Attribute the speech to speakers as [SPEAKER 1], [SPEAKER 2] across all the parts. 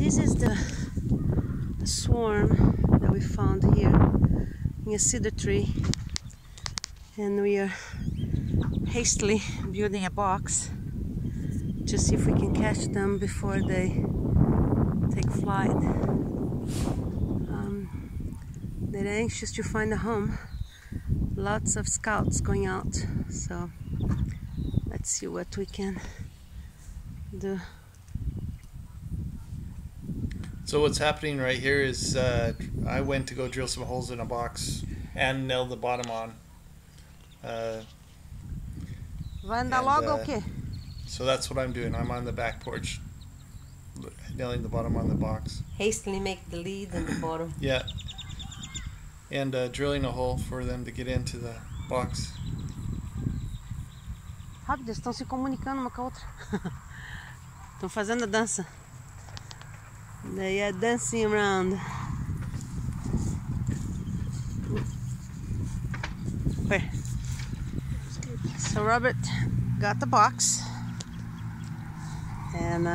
[SPEAKER 1] This is the swarm that we found here in a cedar tree, and we are hastily building a box to see if we can catch them before they take flight. They're anxious to find a home. Lots of scouts going out, so let's see what we can do.
[SPEAKER 2] So what's happening right here is I went to go drill some holes in a box and nail the bottom on.
[SPEAKER 1] Vai andar logo ou quê?
[SPEAKER 2] So that's what I'm doing. I'm on the back porch, nailing the bottom on the box.
[SPEAKER 1] Hastily make the lead and the bottom.
[SPEAKER 2] Yeah. And drilling a hole for them to get into the box.
[SPEAKER 1] Rápido, eles estão se comunicando uma com a outra. Estão fazendo a dança. They are dancing around. Okay. So Robert got the box, and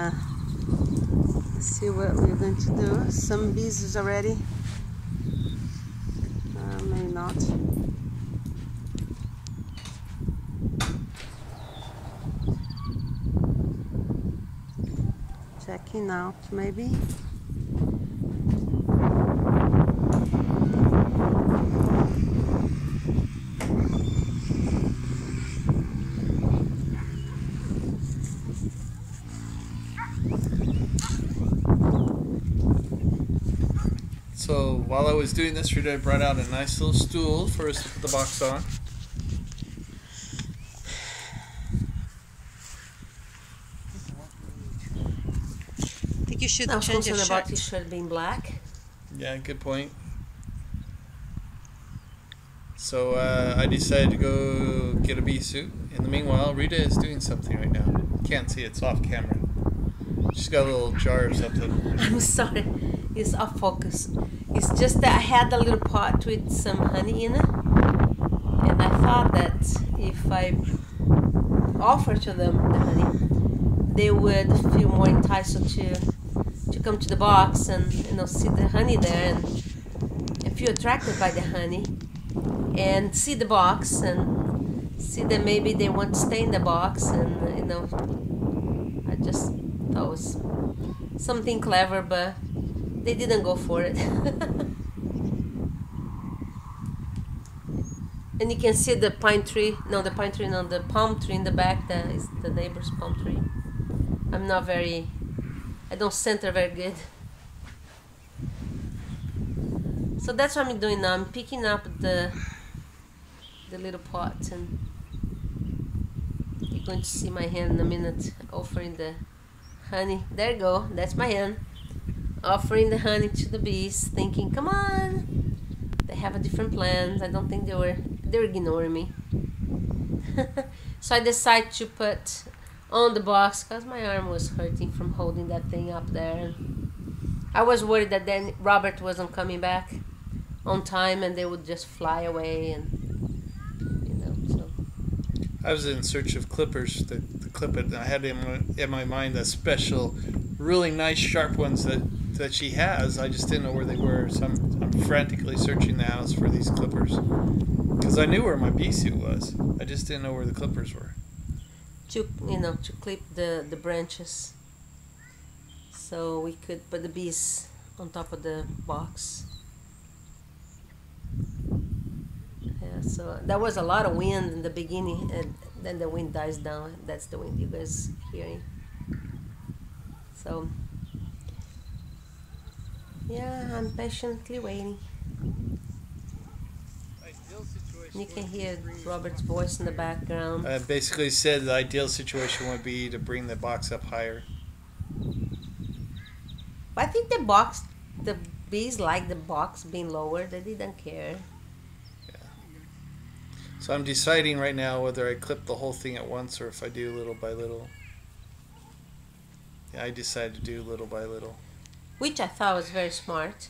[SPEAKER 1] let's see what we're going to do. Some bees is already, maybe not. Checking out, maybe.
[SPEAKER 2] So while I was doing this, I brought out a nice little stool for us to put the box on.
[SPEAKER 1] I think you should change your shirt. About his shirt being black.
[SPEAKER 2] Yeah, good point. So I decided to go get a bee suit. In the meanwhile, Rita is doing something right now. Can't see, it's off camera. She's got a little jar or something.
[SPEAKER 1] I'm sorry, it's off focus. It's just that I had a little pot with some honey in it, and I thought that if I offer to them the honey, they would feel more enticed to come to the box and see the honey there and feel attracted by the honey and see the box and see that maybe they want to stay in the box, and I just thought it was something clever, but they didn't go for it. And you can see the palm tree in the back. That is the neighbor's palm tree. I don't center very good. So that's what I'm doing now. I'm picking up the little pot, and you're going to see my hand in a minute offering the honey. There you go, that's my hand. Offering the honey to the bees, thinking, come on. They have a different plans. I don't think they were ignoring me. So I decided to put on the box because my arm was hurting from holding that thing up there. I was worried that then Robert wasn't coming back on time and they would just fly away, and so.
[SPEAKER 2] I was in search of clippers to clip it. I had in my mind a special, really nice sharp ones that she has. I just didn't know where they were, so I'm frantically searching the house for these clippers because I knew where my bee suit was. I just didn't know where the clippers were.
[SPEAKER 1] To clip the branches, so we could put the bees on top of the box. Yeah, so there was a lot of wind in the beginning, and then the wind dies down. That's the wind you guys hearing. So yeah, I'm patiently waiting. You can hear Robert's voice in the background.
[SPEAKER 2] I basically said the ideal situation would be to bring the box up higher.
[SPEAKER 1] I think the bees like the box being lower. They didn't care.
[SPEAKER 2] Yeah. So I'm deciding right now whether I clip the whole thing at once or if I do little by little. Yeah, I decided to do little by little.
[SPEAKER 1] Which I thought was very smart,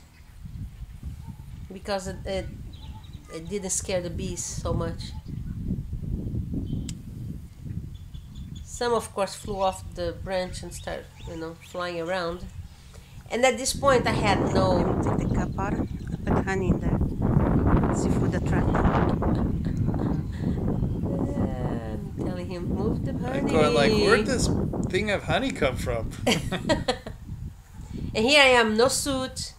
[SPEAKER 1] because it didn't scare the bees so much. Some of course flew off the branch and started flying around, And at this point, I had no.
[SPEAKER 3] Take the cup out. Put the honey in there. See if it would attract them.
[SPEAKER 1] I'm telling him, move the honey.
[SPEAKER 2] I'm going like, where'd this thing of honey come from?
[SPEAKER 1] And here I am, no suit,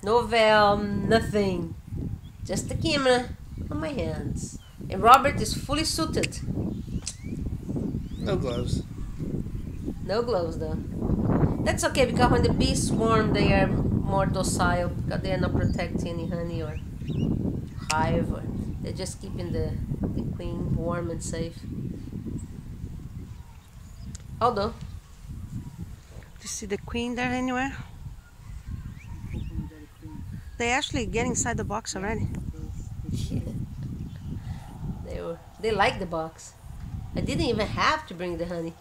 [SPEAKER 1] no veil, nothing. Just the camera on my hands. And Robert is fully suited.
[SPEAKER 2] No gloves.
[SPEAKER 1] No gloves though. That's okay because when the bees swarm, they are more docile because they are not protecting any honey or hive. Or they're just keeping the queen warm and safe. Although,
[SPEAKER 3] Do you see the queen there anywhere? They actually get inside the box already.
[SPEAKER 1] they like the box. I didn't even have to bring the honey.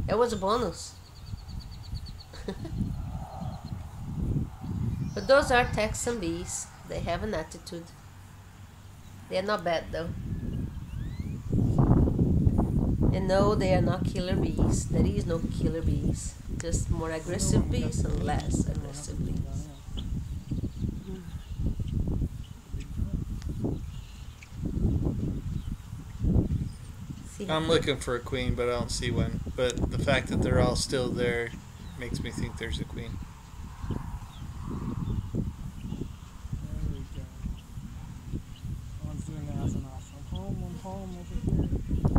[SPEAKER 1] That was a bonus. But those are Texan bees. They have an attitude. They're not bad though. And no, they are not killer bees. There is no killer bees. Just more aggressive bees and less aggressive bees.
[SPEAKER 2] I'm looking for a queen, but I don't see one. But the fact that they're all still there makes me think there's a queen.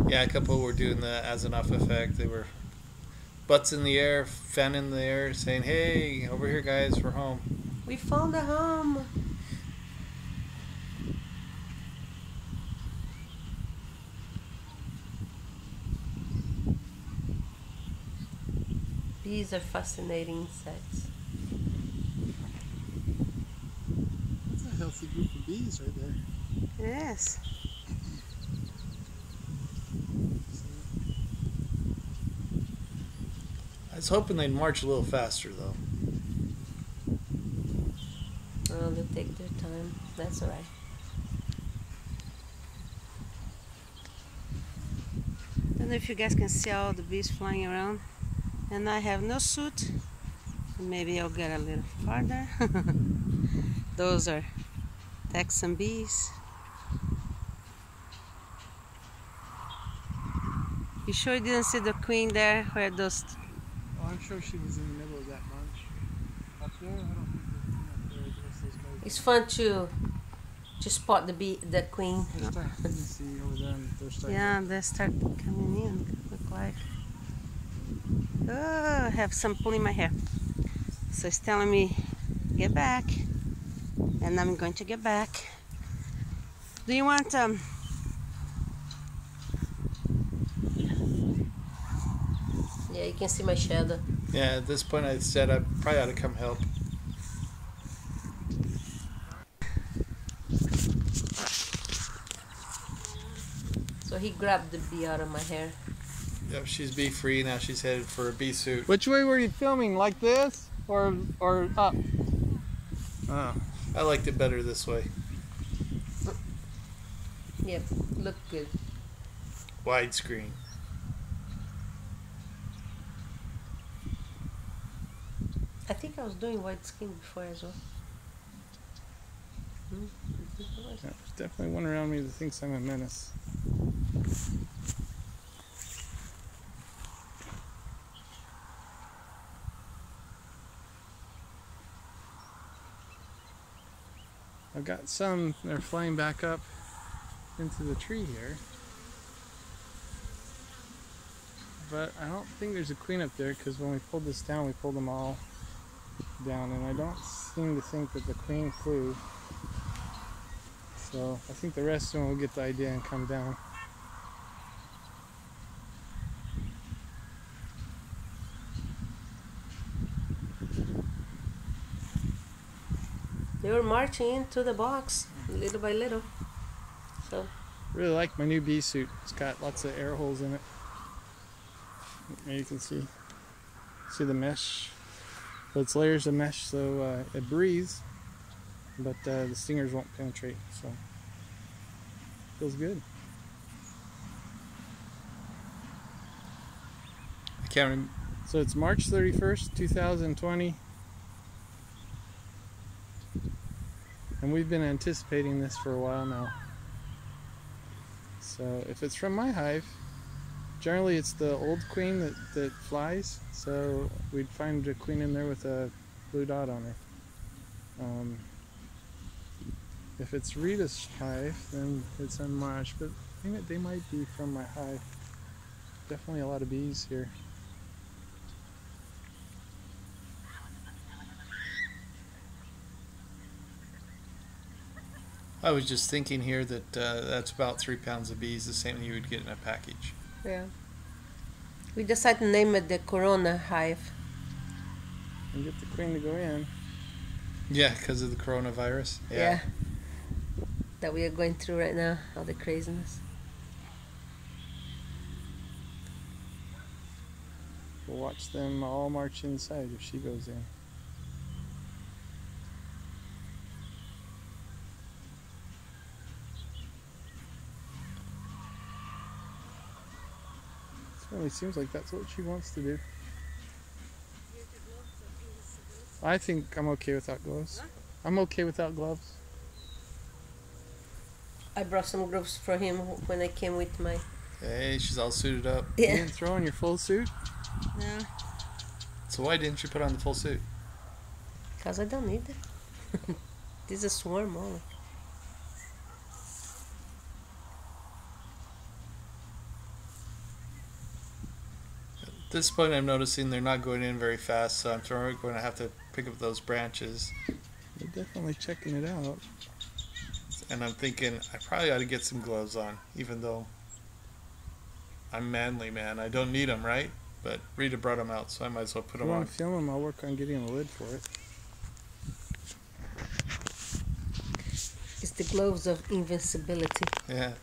[SPEAKER 2] Yeah, a couple were doing the Azenov effect. They were butts in the air, fan in the air, saying, "Hey, over here, guys, we're home."
[SPEAKER 1] We found a home. Bees are fascinating insects.
[SPEAKER 4] That's a healthy group of bees right there.
[SPEAKER 3] Yes.
[SPEAKER 2] I was hoping they'd march a little faster, though.
[SPEAKER 1] Oh, they'll take their time. That's alright.
[SPEAKER 3] I don't know if you guys can see all the bees flying around. And I have no suit. Maybe I'll get a little farther. Those are Texan bees. You sure you didn't see the queen there where those...
[SPEAKER 4] Oh, I'm sure she was in the middle of that bunch. Up there? I don't think there's up there. There's those guys.
[SPEAKER 1] It's fun to spot the queen.
[SPEAKER 4] They're starting to see over there. And they're starting
[SPEAKER 3] Yeah, they start coming in. Look like... Oh, I have some pulling my hair. So it's telling me, get back. And I'm going to get back. Do you want
[SPEAKER 1] Yeah, you can see my shadow.
[SPEAKER 2] Yeah, at this point I said I probably ought to come help.
[SPEAKER 1] So he grabbed the bee out of my hair.
[SPEAKER 2] Yep, she's bee free now. She's headed for a bee suit.
[SPEAKER 4] Which way were you filming? Like this? Or up?
[SPEAKER 2] Oh, I liked it better this way.
[SPEAKER 1] Yep, look good.
[SPEAKER 2] Widescreen.
[SPEAKER 1] I think I was doing widescreen before as well.
[SPEAKER 4] Yeah, there's definitely one around me that thinks I'm a menace. I've got some that are flying back up into the tree here. But I don't think there's a queen up there because when we pulled this down, we pulled them all down, and I don't seem to think that the queen flew. So I think the rest of them will get the idea and come down.
[SPEAKER 1] They were marching into the box little by little. So
[SPEAKER 4] Really like my new bee suit. It's got lots of air holes in it. There you can see the mesh. So it's layers of mesh, so it breathes, but the stingers won't penetrate. So feels good.
[SPEAKER 2] I can't remember.
[SPEAKER 4] So it's March 31st, 2020. And we've been anticipating this for a while now. So if it's from my hive, generally it's the old queen that flies. So we'd find a queen in there with a blue dot on her. If it's Rita's hive, then it's unmatched, but I think that they might be from my hive. Definitely a lot of bees here.
[SPEAKER 2] I was just thinking here that that's about 3 pounds of bees, the same you would get in a package.
[SPEAKER 1] Yeah. We decided to name it the Corona hive.
[SPEAKER 4] And get the queen to go in.
[SPEAKER 2] Yeah, because of the coronavirus.
[SPEAKER 1] Yeah. That we are going through right now, all the craziness.
[SPEAKER 4] We'll watch them all march inside if she goes in. Certainly seems like that's what she wants to do. I think I'm okay without gloves.
[SPEAKER 3] Huh?
[SPEAKER 4] I'm okay without gloves.
[SPEAKER 1] I brought some gloves for him when I came with my...
[SPEAKER 2] Hey, she's all suited up.
[SPEAKER 4] You
[SPEAKER 1] Yeah.
[SPEAKER 4] didn't throw on your full suit?
[SPEAKER 3] Yeah.
[SPEAKER 2] So why didn't you put on the full suit?
[SPEAKER 1] Because I don't need it. This is a swarm only.
[SPEAKER 2] At this point, I'm noticing they're not going in very fast, so I'm going to have to pick up those branches.
[SPEAKER 4] They're definitely checking it out.
[SPEAKER 2] And I'm thinking I probably ought to get some gloves on, even though I'm manly, man. I don't need them, right? But Rita brought them out, so I might as well put
[SPEAKER 4] If
[SPEAKER 2] them
[SPEAKER 4] you
[SPEAKER 2] on.
[SPEAKER 4] want to film them, I'll work on getting a lid for it.
[SPEAKER 1] It's the gloves of invincibility.
[SPEAKER 2] Yeah.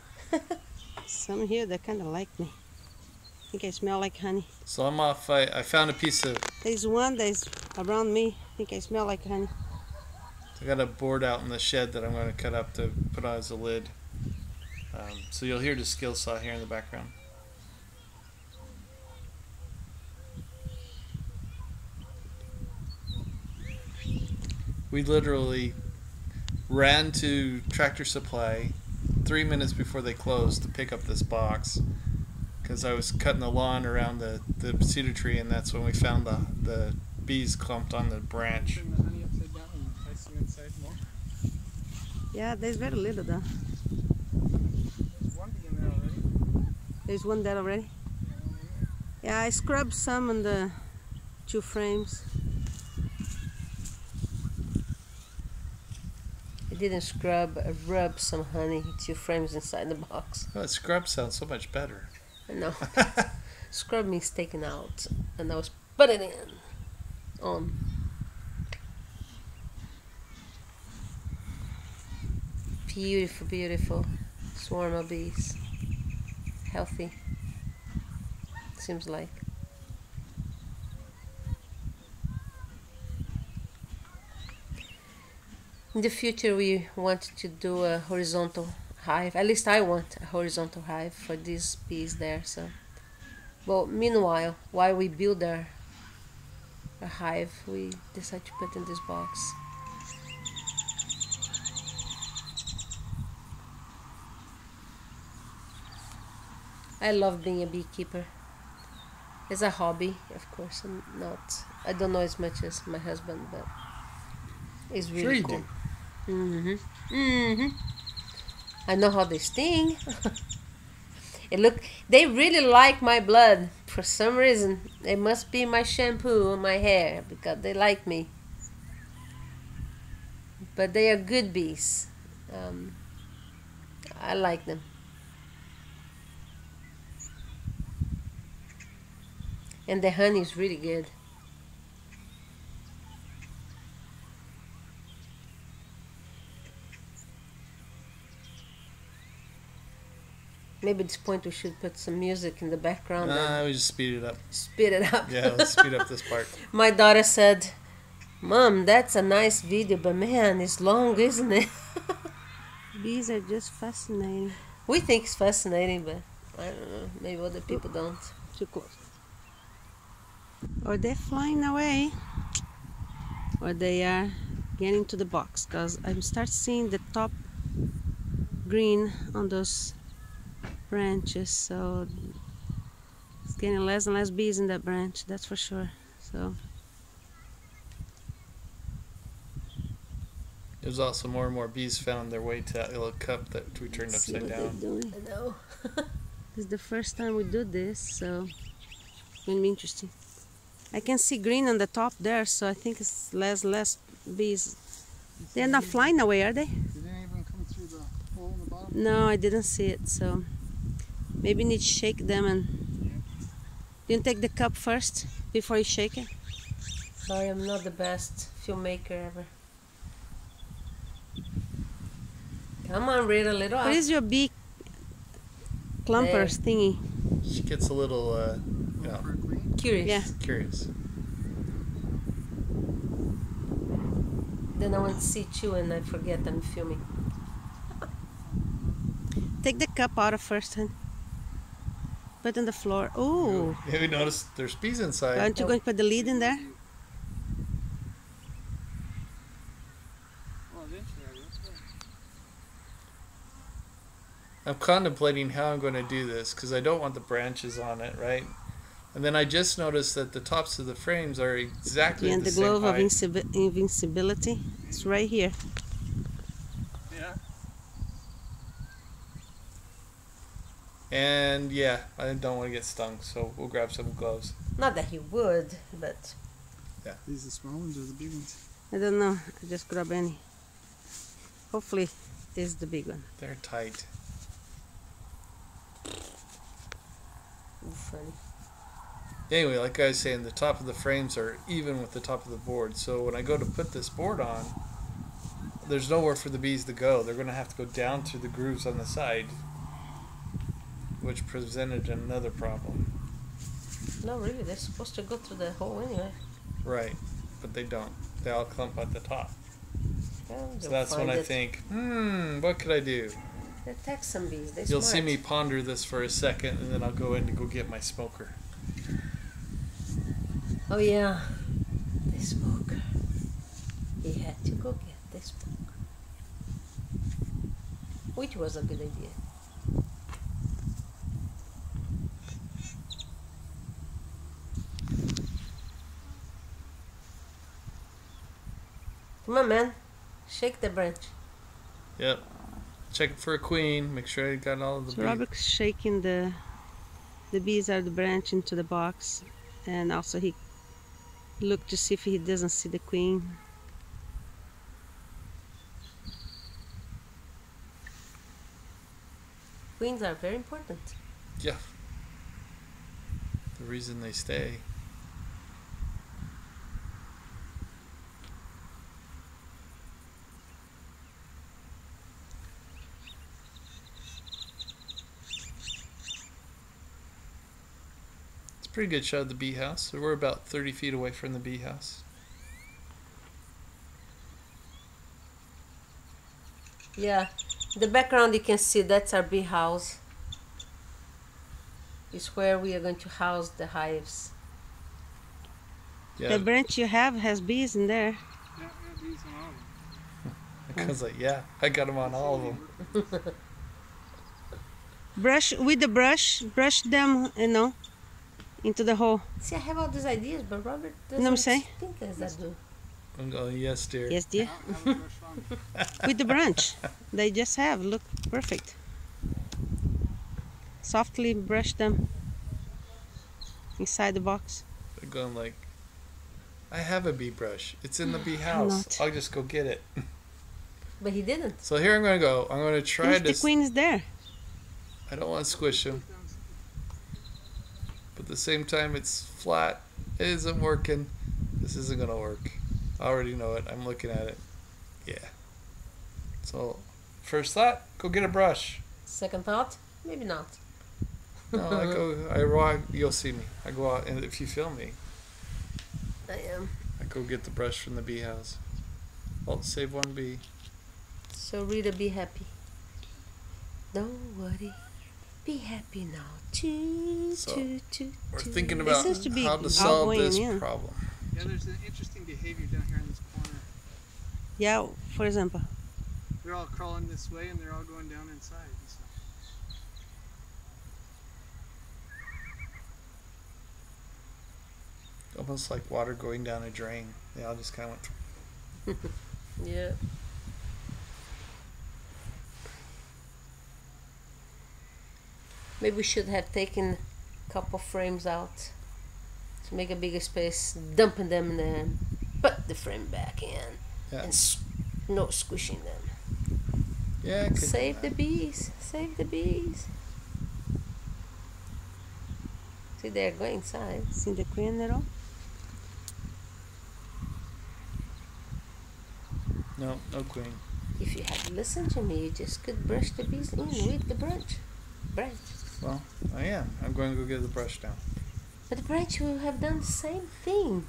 [SPEAKER 3] Some here that kind of like me. I think I smell like honey.
[SPEAKER 2] So I'm off. I found a piece of...
[SPEAKER 3] There's one that's around me. I think I smell like honey.
[SPEAKER 2] I got a board out in the shed that I'm going to cut up to put on as a lid. So you'll hear the skill saw here in the background. We literally ran to Tractor Supply 3 minutes before they closed to pick up this box because I was cutting the lawn around the cedar tree, and that's when we found the bees clumped on the branch.
[SPEAKER 4] Turn the honey upside down and place them inside more.
[SPEAKER 3] Yeah, there's very little though.
[SPEAKER 4] There's one bee in there already.
[SPEAKER 3] There's one there already. Yeah, I scrubbed some on the 2 frames.
[SPEAKER 1] I didn't scrub, I rubbed some honey, 2 frames inside the box.
[SPEAKER 2] Oh, scrub sounds so much better.
[SPEAKER 1] I know. Scrub means taken out, and I was putting it in. On. Beautiful, beautiful swarm of bees. Healthy. Seems like. In the future, we want to do a horizontal hive. At least I want a horizontal hive for these bees there. So, well, meanwhile, while we build a hive, we decide to put in this box. I love being a beekeeper. It's a hobby, of course. I don't know as much as my husband, but it's really
[SPEAKER 4] Sure you
[SPEAKER 1] cool.
[SPEAKER 4] do.
[SPEAKER 1] I know how they sting. They really like my blood for some reason. It must be my shampoo on my hair because they like me. But they are good bees. I like them. And the honey is really good. Maybe at this point we should put some music in the background and
[SPEAKER 2] We just speed it up.
[SPEAKER 1] speed it up.
[SPEAKER 2] Yeah, let's speed up this part.
[SPEAKER 1] My daughter said, "Mom, that's a nice video, but man, it's long, isn't it?"
[SPEAKER 3] Bees are just fascinating.
[SPEAKER 1] We think it's fascinating, but I don't know. Maybe other people don't.
[SPEAKER 3] Too close. Or they're flying away, or they are get into the box because I'm start seeing the top green on those branches, so it's getting less and less bees in that branch, that's for sure. So
[SPEAKER 2] There's also more and more bees found their way to that little cup that we turned
[SPEAKER 3] let's see
[SPEAKER 2] upside
[SPEAKER 3] what
[SPEAKER 2] down.
[SPEAKER 3] they're doing.
[SPEAKER 1] I know.
[SPEAKER 3] This is the first time we do this, so it's going to be interesting. I can see green on the top there, so I think it's less bees. They're not flying away, are they?
[SPEAKER 4] Did they even come through the hole in the bottom?
[SPEAKER 3] No, I didn't see it, so maybe you need to shake them. And you take the cup first before you shake it.
[SPEAKER 1] Sorry, I'm not the best filmmaker ever. Come on, read a little
[SPEAKER 3] What
[SPEAKER 1] up.
[SPEAKER 3] is your bee clumpers thingy?
[SPEAKER 2] She gets a little, you know,
[SPEAKER 4] For a queen?
[SPEAKER 1] Curious.
[SPEAKER 3] Yeah.
[SPEAKER 2] curious.
[SPEAKER 1] Then I want to see you and I forget I'm filming.
[SPEAKER 3] Take the cup out of first, honey. Put it on the floor. Oh,
[SPEAKER 2] Yeah, we noticed there's bees inside.
[SPEAKER 3] aren't you going to put the lid in there?
[SPEAKER 4] Well, eventually I will.
[SPEAKER 2] I'm contemplating how I'm going to do this because I don't want the branches on it, right? And then I just noticed that the tops of the frames are exactly
[SPEAKER 3] And
[SPEAKER 2] the
[SPEAKER 3] the
[SPEAKER 2] same
[SPEAKER 3] glove of
[SPEAKER 2] height.
[SPEAKER 3] invincibility. It's right here.
[SPEAKER 4] Yeah.
[SPEAKER 2] And yeah, I don't want to get stung, so we'll grab some gloves.
[SPEAKER 1] Not that he would, but
[SPEAKER 4] These are the small ones or the big ones?
[SPEAKER 3] I don't know. I just grab any. Hopefully, it's the big one.
[SPEAKER 2] They're tight.
[SPEAKER 1] funny.
[SPEAKER 2] Anyway, like I was saying, the top of the frames are even with the top of the board. So when I go to put this board on, there's nowhere for the bees to go. They're going to have to go down through the grooves on the side, which presented another problem.
[SPEAKER 1] No, really, they're supposed to go through the hole anyway.
[SPEAKER 2] Right, but they don't. They all clump at the top.
[SPEAKER 1] Well,
[SPEAKER 2] So
[SPEAKER 1] they'll
[SPEAKER 2] that's when
[SPEAKER 1] find
[SPEAKER 2] I
[SPEAKER 1] it.
[SPEAKER 2] think, what could I do?
[SPEAKER 1] They're Texan bees. They're
[SPEAKER 2] You'll
[SPEAKER 1] smart.
[SPEAKER 2] see me ponder this for a second, and then I'll go in to go get my smoker.
[SPEAKER 1] Oh yeah, the smoker. He had to go get the smoker, which was a good idea. Come on, man. Shake the branch.
[SPEAKER 2] Yep. Check for a queen. Make sure I got all of the
[SPEAKER 3] So
[SPEAKER 2] bees.
[SPEAKER 3] Robert's shaking the bees out of the branch into the box, and also he looked to see if he doesn't see the queen.
[SPEAKER 1] Queens are very important.
[SPEAKER 2] Yeah. The reason they stay. It's a pretty good shot of the bee house. So we're about 30 feet away from the bee house.
[SPEAKER 1] Yeah, the background you can see that's our bee house. It's where we are going to house the hives.
[SPEAKER 2] Yeah.
[SPEAKER 3] The branch you have has bees in there.
[SPEAKER 4] Yeah, these and all of them.
[SPEAKER 2] Because like, yeah, I got them on all of them.
[SPEAKER 3] Brush with the brush them, into the hole.
[SPEAKER 1] See, I have all these ideas, but Robert
[SPEAKER 3] know what I'm
[SPEAKER 1] doesn't
[SPEAKER 3] saying?
[SPEAKER 1] think as I do.
[SPEAKER 2] I'm going, yes, dear.
[SPEAKER 3] Yes, dear.
[SPEAKER 4] Have a brush on.
[SPEAKER 3] With the branch they just have. Look, perfect. Softly brush them inside the box.
[SPEAKER 2] They're going like, I have a bee brush. It's in the bee
[SPEAKER 3] I'm
[SPEAKER 2] house.
[SPEAKER 3] not.
[SPEAKER 2] I'll just go get it.
[SPEAKER 1] But he didn't.
[SPEAKER 2] So here I'm going to go. I'm going to try
[SPEAKER 3] If the
[SPEAKER 2] to...
[SPEAKER 3] queen is there.
[SPEAKER 2] I don't want to squish him. But at the same time, it's flat. It isn't working. This isn't going to work. I already know it. I'm looking at it. Yeah. So, first thought, go get a brush.
[SPEAKER 1] Second thought, maybe not.
[SPEAKER 2] No, I walk, you'll see me. I go out, and if you film me,
[SPEAKER 1] I am.
[SPEAKER 2] I go get the brush from the bee house. I'll save one bee.
[SPEAKER 1] So Rita, be happy. Don't worry. Be happy now. Choo,
[SPEAKER 2] So,
[SPEAKER 1] choo, choo,
[SPEAKER 2] We're
[SPEAKER 1] choo.
[SPEAKER 2] thinking
[SPEAKER 3] It
[SPEAKER 2] about
[SPEAKER 3] seems to be
[SPEAKER 2] how to solve
[SPEAKER 3] outgoing,
[SPEAKER 2] this
[SPEAKER 3] yeah.
[SPEAKER 2] problem.
[SPEAKER 4] Yeah, there's an interesting behavior down here in this corner.
[SPEAKER 3] Yeah, for example.
[SPEAKER 4] They're all crawling this way and they're all going down inside. And stuff.
[SPEAKER 2] Almost like water going down a drain. They all just kind of went.
[SPEAKER 1] Yeah. Maybe we should have taken a couple frames out to make a bigger space, dumping them in there, put the frame back in,
[SPEAKER 2] Yeah.
[SPEAKER 1] and no squishing them.
[SPEAKER 2] Yeah. I could do
[SPEAKER 1] Save the
[SPEAKER 2] that.
[SPEAKER 1] bees. Save the bees. See, they're going inside.
[SPEAKER 3] See the queen at all?
[SPEAKER 2] No, no queen.
[SPEAKER 1] If you had listened to me, you just could brush the bees in with the branch.
[SPEAKER 2] Well, I am. I'm going to go get the brush now.
[SPEAKER 1] But the branch will have done the same thing.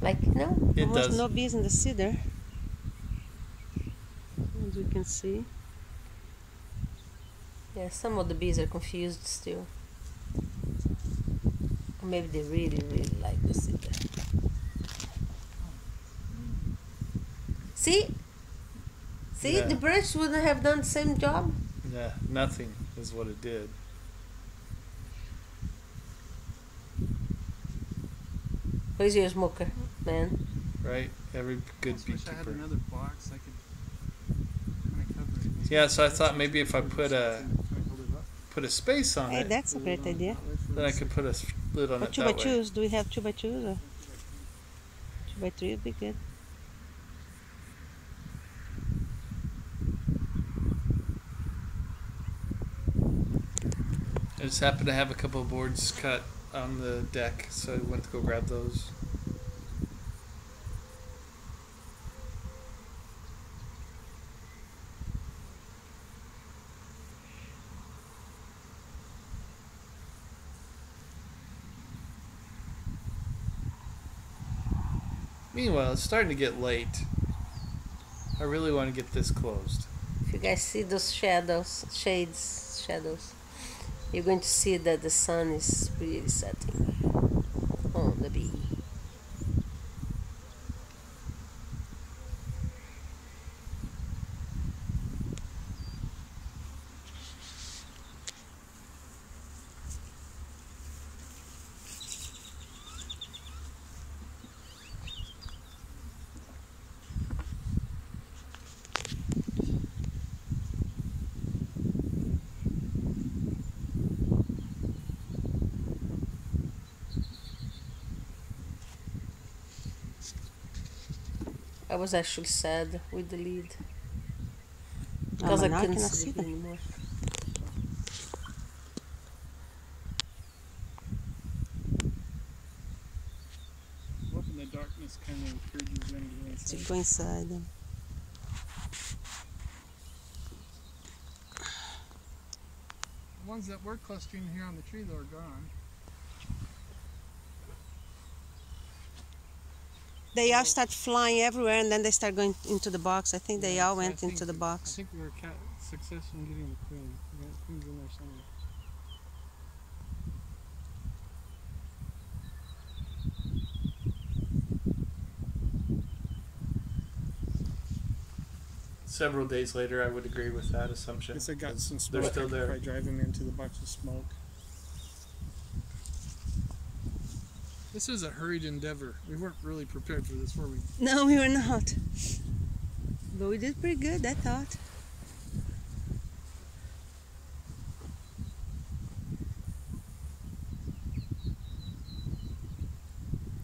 [SPEAKER 1] Like, no?
[SPEAKER 2] It
[SPEAKER 3] Almost
[SPEAKER 2] does.
[SPEAKER 3] no bees in the cedar. As you can see.
[SPEAKER 1] Yeah, some of the bees are confused still. Or maybe they really, really like the cedar. See? See,
[SPEAKER 2] Yeah.
[SPEAKER 1] the branch wouldn't have done the same job.
[SPEAKER 2] Yeah, nothing is what it did.
[SPEAKER 1] Where's your smoker, man?
[SPEAKER 2] Right? Every good
[SPEAKER 4] I wish I had
[SPEAKER 2] beekeeper.
[SPEAKER 4] another box I could kind of cover it.
[SPEAKER 2] Yeah, so I thought maybe if I put a space on
[SPEAKER 3] Hey,
[SPEAKER 2] it,
[SPEAKER 3] that's a great idea.
[SPEAKER 2] then I could put a lid on
[SPEAKER 3] Or
[SPEAKER 2] it
[SPEAKER 3] 2
[SPEAKER 2] that
[SPEAKER 3] by
[SPEAKER 2] way.
[SPEAKER 3] 2s. Do we have 2 by 2s? Or 2 by 3 would be good.
[SPEAKER 2] I just happened to have a couple of boards cut on the deck, so I went to go grab those. Meanwhile, it's starting to get late. I really want to get this closed.
[SPEAKER 1] If you guys see those shadows, you're going to see that the sun is really setting on the bee. I was actually sad with the lead because I
[SPEAKER 3] now I
[SPEAKER 1] couldn't
[SPEAKER 3] cannot
[SPEAKER 1] see
[SPEAKER 3] see
[SPEAKER 1] the bee
[SPEAKER 3] them.
[SPEAKER 1] anymore.
[SPEAKER 4] Open the darkness kind of encourages them to go
[SPEAKER 3] To
[SPEAKER 4] inside.
[SPEAKER 3] go inside them.
[SPEAKER 4] The ones that were clustering here on the tree though are gone.
[SPEAKER 3] They all start flying everywhere and then they start going into the box. I think they
[SPEAKER 4] Yeah,
[SPEAKER 3] all
[SPEAKER 4] so I
[SPEAKER 3] went into the
[SPEAKER 4] I
[SPEAKER 3] box.
[SPEAKER 4] think we were successful in getting the queen. We got queens in there somewhere.
[SPEAKER 2] Several days later, I would agree with that assumption.
[SPEAKER 4] Guess I got some
[SPEAKER 2] They're
[SPEAKER 4] smoke.
[SPEAKER 2] still
[SPEAKER 4] I could
[SPEAKER 2] there.
[SPEAKER 4] probably drive them into the box of smoke. This is a hurried endeavor. We weren't really prepared for this, were we?
[SPEAKER 3] No, we were not. But we did pretty good, I thought.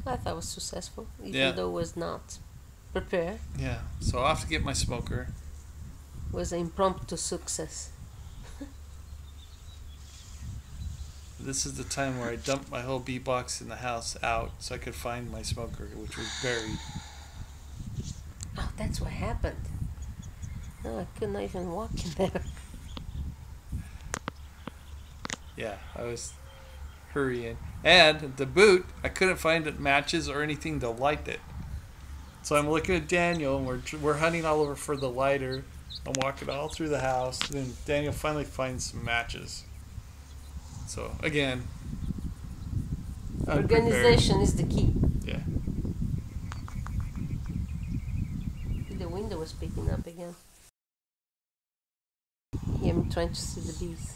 [SPEAKER 1] I thought it was successful, even
[SPEAKER 2] Yeah.
[SPEAKER 1] though it was not prepared.
[SPEAKER 2] Yeah, so I'll have to get my smoker.
[SPEAKER 1] It was an impromptu success.
[SPEAKER 2] This is the time where I dumped my whole bee box in the house out so I could find my smoker, which was buried.
[SPEAKER 1] Oh, that's what happened. No, I couldn't even walk in there.
[SPEAKER 2] Yeah, I was hurrying. And to boot, I couldn't find matches or anything to light it. So I'm looking at Daniel, and we're hunting all over for the lighter. I'm walking all through the house. Then Daniel finally finds some matches. So again, unprepared.
[SPEAKER 1] Organization is the key.
[SPEAKER 2] Yeah.
[SPEAKER 1] picking up again. Here I'm trying to see the bees.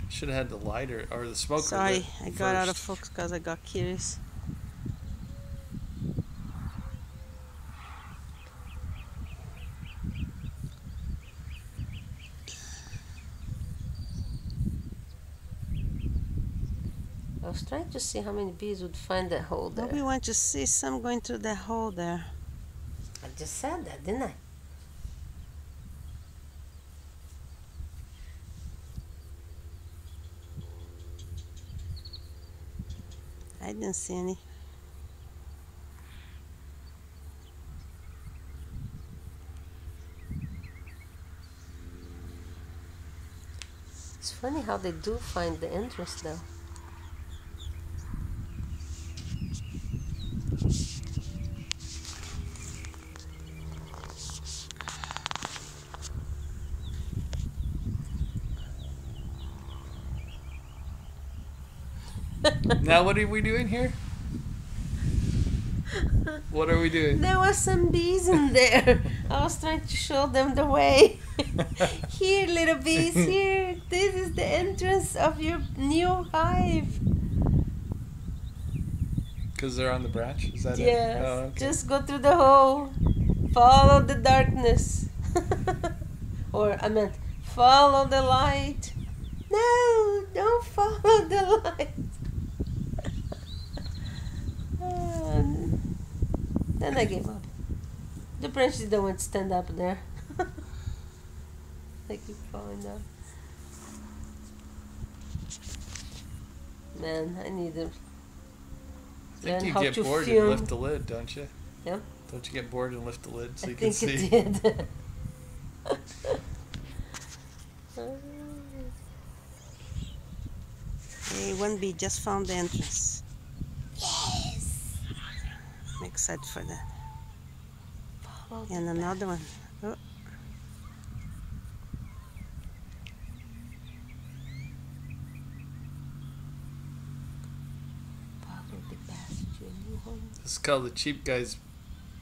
[SPEAKER 2] Should have had the lighter or the smoker.
[SPEAKER 3] Sorry, I got out of
[SPEAKER 2] first.
[SPEAKER 3] focus because I got curious.
[SPEAKER 1] I was trying to see how many bees would find that hole there.
[SPEAKER 3] But we want to see some going through that hole there.
[SPEAKER 1] I just said that, didn't I?
[SPEAKER 3] I didn't see any.
[SPEAKER 1] It's funny how they do find the entrance though.
[SPEAKER 2] Now what are we doing here? What are we doing?
[SPEAKER 1] There were some bees in there. I was trying to show them the way. Here, little bees, here. This is the entrance of your new hive.
[SPEAKER 2] Because they're on the branch? Is that it?
[SPEAKER 1] Yes.
[SPEAKER 2] Oh, okay.
[SPEAKER 1] Just go through the hole. Follow the darkness. Or, I meant, follow the light. No, don't follow the light. Then I gave up. The branches don't want to stand up there. They keep falling down. Man, I need to
[SPEAKER 2] I
[SPEAKER 1] learn
[SPEAKER 2] think you
[SPEAKER 1] how
[SPEAKER 2] get
[SPEAKER 1] to
[SPEAKER 2] bored
[SPEAKER 1] film.
[SPEAKER 2] and lift the lid, don't you?
[SPEAKER 1] Yeah.
[SPEAKER 2] Don't you get bored and lift the lid so
[SPEAKER 1] I
[SPEAKER 2] you can
[SPEAKER 1] think
[SPEAKER 2] see?
[SPEAKER 1] it did.
[SPEAKER 3] Hey, one bee just found the entrance.
[SPEAKER 1] Yes.
[SPEAKER 3] I'm excited for that.
[SPEAKER 1] Follow the
[SPEAKER 3] And another one. Oh,
[SPEAKER 1] follow the path to a new home.
[SPEAKER 2] This is called the cheap guy's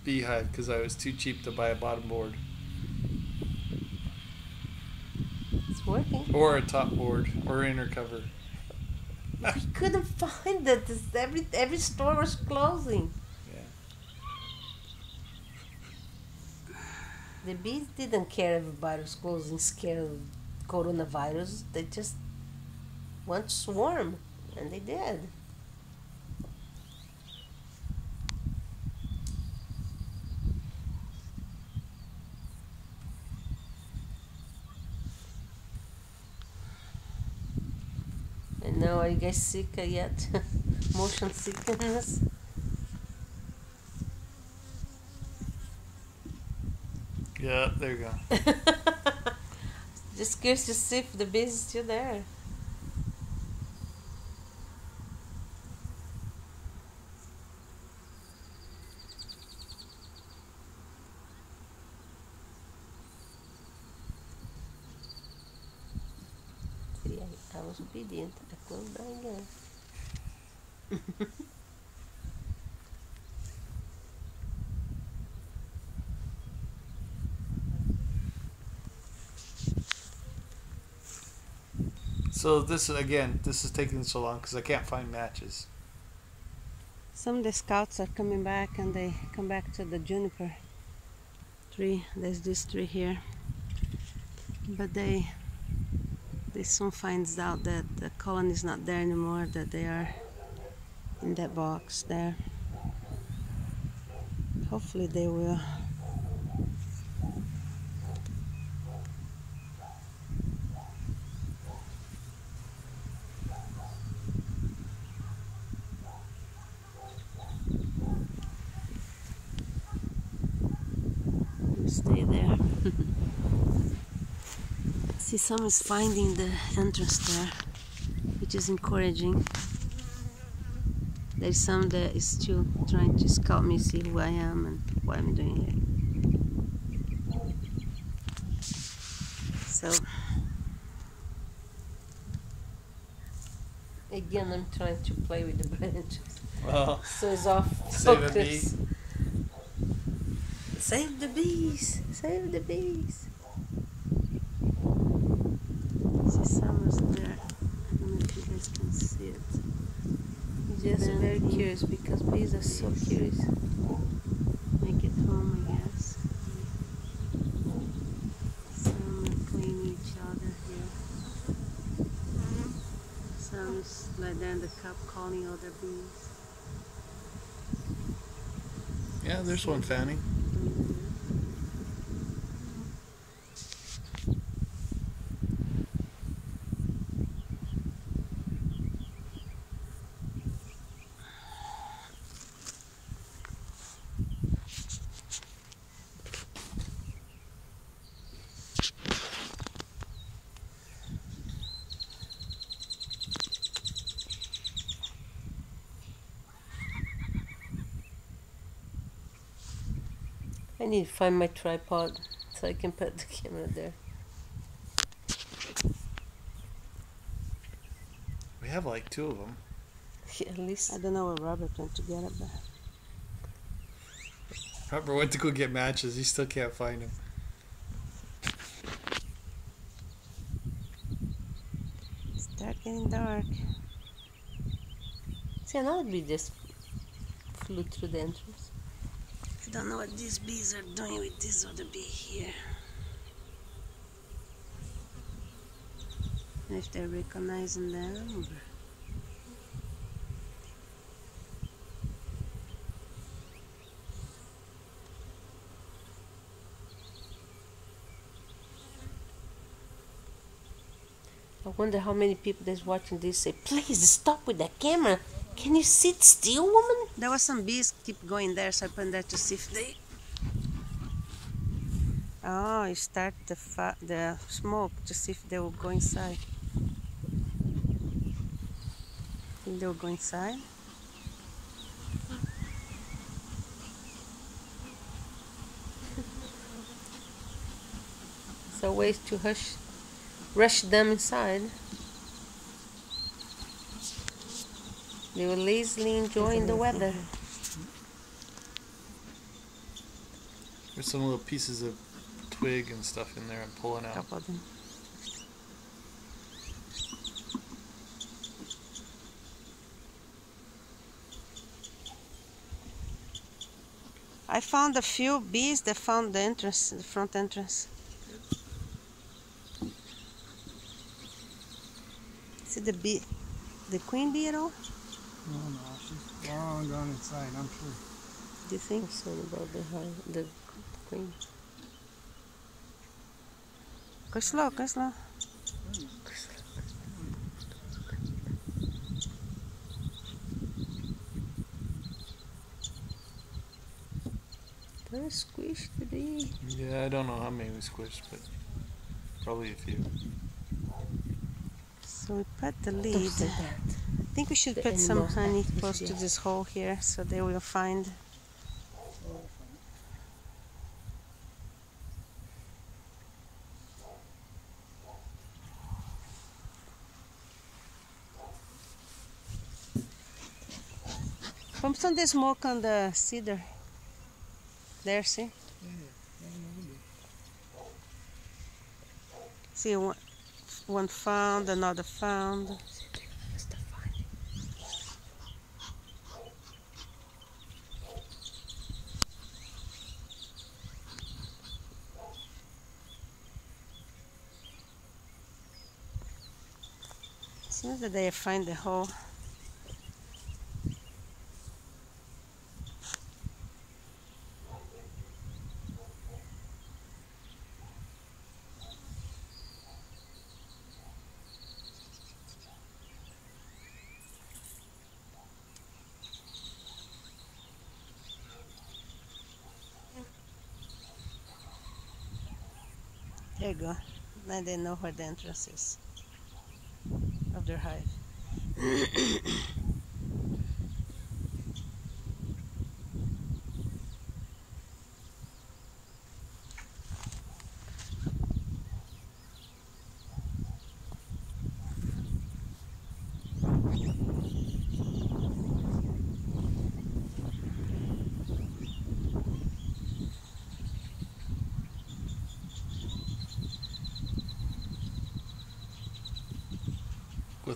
[SPEAKER 2] beehive because I was too cheap to buy a bottom board
[SPEAKER 1] It's working.
[SPEAKER 2] or a top board or inner cover.
[SPEAKER 1] We couldn't find it. Every store was closing.
[SPEAKER 2] Yeah.
[SPEAKER 1] The bees didn't care if everybody was closing, scared of coronavirus. They just want to swarm, and they did. And now, are you guys sick yet? Motion sickness?
[SPEAKER 2] Yeah, there you go.
[SPEAKER 1] Just curious to see if the bees is still there. See, I was obedient. I closed down again.
[SPEAKER 2] So this is taking so long because I can't find matches.
[SPEAKER 3] some of the scouts are coming back and they come back to the juniper tree. There's this tree here. But they soon finds out that the colony is not there anymore, that they are in that box there. Hopefully they will. Stay there. See, some is finding the entrance there, which is encouraging. There's some that is still trying to scout me, see who I am and what I'm doing here. So,
[SPEAKER 1] Again, I'm trying to play with the branches.
[SPEAKER 2] Well,
[SPEAKER 1] So it's off
[SPEAKER 2] save a
[SPEAKER 1] focus. Save the bees! Save the bees!
[SPEAKER 3] See, some is there. I don't know if you guys can see it.
[SPEAKER 1] Just very
[SPEAKER 3] Venting.
[SPEAKER 1] curious because bees are so curious.
[SPEAKER 3] Make it home, I guess. Some are cleaning each other here. Some is like there in the cup calling other bees.
[SPEAKER 2] Yeah, there's one fanning.
[SPEAKER 1] I need to find my tripod so I can put the camera there.
[SPEAKER 2] We have like 2 of them.
[SPEAKER 1] At least
[SPEAKER 3] I don't know where Robert went to get it, but
[SPEAKER 2] Robert went to go get matches. He still can't find them.
[SPEAKER 3] it's start getting dark.
[SPEAKER 1] see another bee just flew through the entrance.
[SPEAKER 3] I don't know what these bees are doing with this other bee here. And if they're recognizing them.
[SPEAKER 1] I wonder how many people that's watching this say, please stop with that camera. Can you sit still, woman?
[SPEAKER 3] There was some bees keep going there, so I put there to see if they. Oh, you start the smoke to see if they will go inside. Think they will go inside?
[SPEAKER 1] It's a way to rush them inside. They were lazily enjoying the weather.
[SPEAKER 2] There's some little pieces of twig and stuff in there I'm pulling out.
[SPEAKER 3] Couple of them. I found a few bees that found the entrance, the front entrance. See the bee, the queen bee at all?
[SPEAKER 4] No, she's long gone inside, I'm sure.
[SPEAKER 3] Do you think?
[SPEAKER 1] Concerned about the queen.
[SPEAKER 3] Go slow, go slow.
[SPEAKER 1] Don't squish the bee.
[SPEAKER 2] Yeah, I don't know how many we squished, but probably a few.
[SPEAKER 3] So we put the
[SPEAKER 1] Don't
[SPEAKER 3] lead.
[SPEAKER 1] say that.
[SPEAKER 3] I think we should
[SPEAKER 1] The
[SPEAKER 3] put some
[SPEAKER 1] animals
[SPEAKER 3] honey
[SPEAKER 1] like
[SPEAKER 3] close
[SPEAKER 1] this,
[SPEAKER 3] to
[SPEAKER 1] yeah.
[SPEAKER 3] this hole here so they will find. From some the smoke on the cedar. There, see? See, one found, another found. Seems that they find the hole. There you go. Now they know where the entrance is of their hive.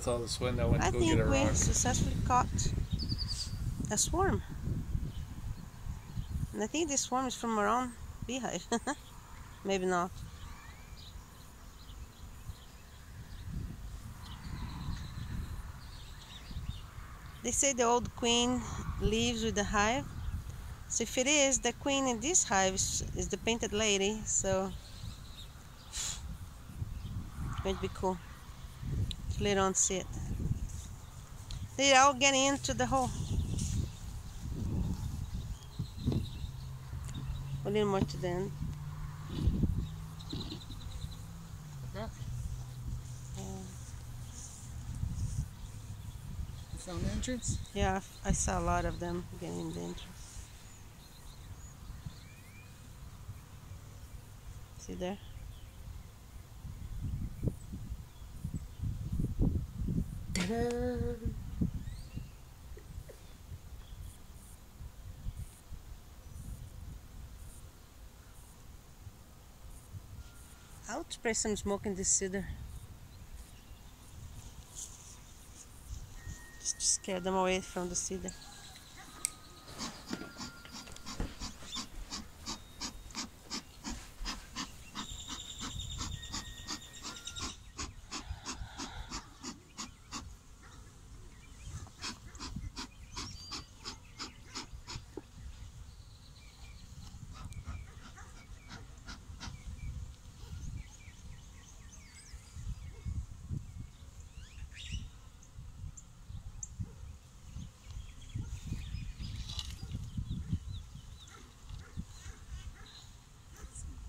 [SPEAKER 2] with all this wind, I went to
[SPEAKER 3] I
[SPEAKER 2] go get
[SPEAKER 3] think
[SPEAKER 2] a
[SPEAKER 3] we
[SPEAKER 2] rock.
[SPEAKER 3] successfully caught a swarm. And I think this swarm is from our own beehive. Maybe not. They say the old queen lives with the hive. So if it is, the queen in this hive is the painted lady. So it's going to be cool to later on see it. They're all getting into the hole. A little more to the end.
[SPEAKER 4] Yeah. You found the entrance?
[SPEAKER 3] Yeah, I saw a lot of them getting in the entrance. See there?
[SPEAKER 1] Ta-da!
[SPEAKER 3] I would spray some smoke in this cedar. Just to scare them away from the cedar.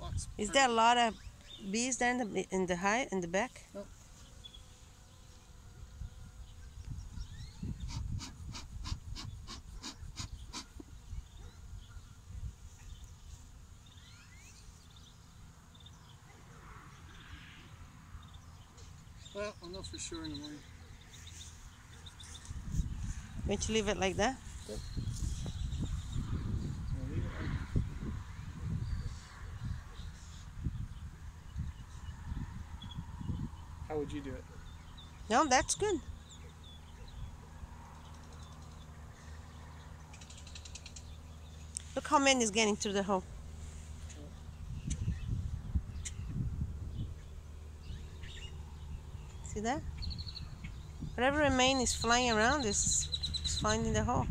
[SPEAKER 4] Box.
[SPEAKER 3] Is there a lot of bees there in the high in the back?
[SPEAKER 4] Nope. Well, I'll know for sure in the morning.
[SPEAKER 3] Going to leave it like that?
[SPEAKER 4] Yep. I'll leave it like How would you do it?
[SPEAKER 3] No, that's good. Look how many is getting through the hole. See that? Whatever remain is flying around is finding the hole.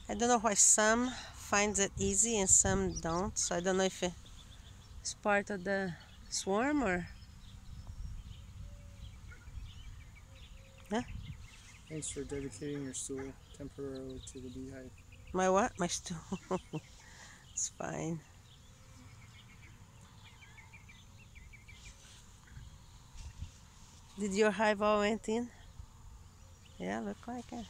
[SPEAKER 3] I don't know why some finds it easy and some don't. So I don't know if it's part of the swarm or... Huh?
[SPEAKER 4] Thanks for dedicating your stool temporarily to the beehive.
[SPEAKER 3] My what? My stool. It's fine. Did your hive all went in? Yeah, look like it.